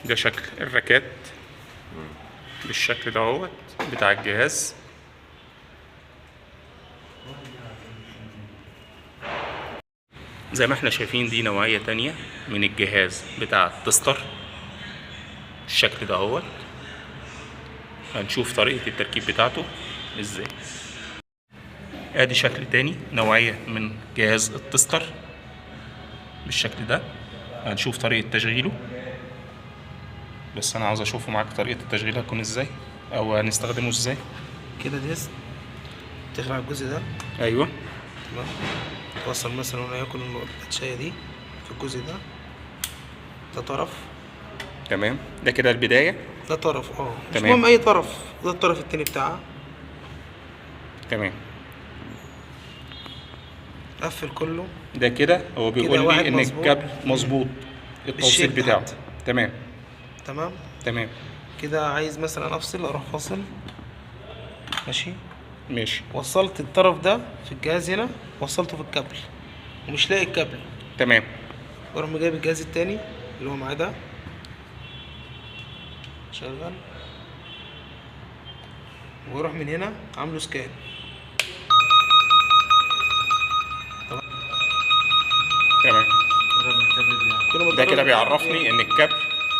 ده شكل الراكات بالشكل دهوت بتاع الجهاز. زي ما احنا شايفين دي نوعية تانية من الجهاز بتاع التستر بالشكل دهوت. هنشوف طريقة التركيب بتاعته ازاي. ادي شكل تاني نوعية من جهاز التستر بالشكل ده. هنشوف طريقة تشغيله، بس انا عاوز اشوفه معاك طريقة التشغيل هتكون ازاي او هنستخدمه ازاي. كده ديسك تخلع الجزء ده. ايوه تمام. توصل مثلا وليكن الباتشاية دي في الجزء ده. ده طرف. تمام. ده كده البداية. ده طرف مش تمام. مهم اي طرف. ده الطرف التاني بتاعها. تمام. قفل كله. ده كده هو بيقول لي ان الكابل مظبوط التوصيل بتاعه. تمام. تمام. تمام. كده عايز مثلا افصل، اروح فاصل. ماشي. ماشي. وصلت الطرف ده في الجهاز هنا، وصلته في الكابل ومش لاقي الكابل. تمام. واروح جايب الجهاز التاني اللي هو معاه ده، شغل، واروح من هنا عامله سكان. تمام. ده كده بيعرفني ان الكابل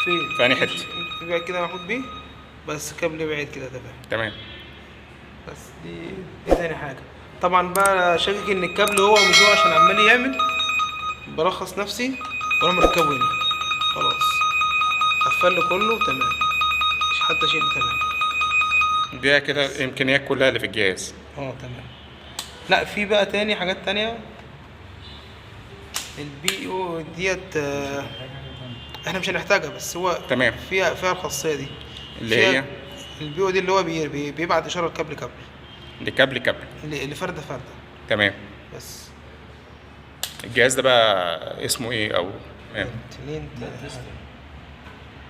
فين في انهي حته. يبقى كده محطوط بيه، بس كابل بعيد كده. تمام. بس دي تاني حاجه. طبعا بقى شاكك ان الكابل هو مش هو، عشان عمال يعمل، برخص نفسي واروح مركبه هنا. خلاص قفل له كله تمام، مش حتى شيء. تمام. ده كده الامكانيات كلها اللي في الجهاز. تمام. لا في بقى تاني حاجات تانية. البي او ديت احنا مش هنحتاجها، بس هو تمام. فيها الخاصيه دي اللي هي البي او دي، اللي هو بيبعت اشاره كابل لكابل اللي فرده. تمام. بس الجهاز ده بقى اسمه ايه او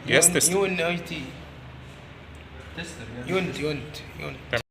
جهاز تيست. يو ان اي تي. يونت.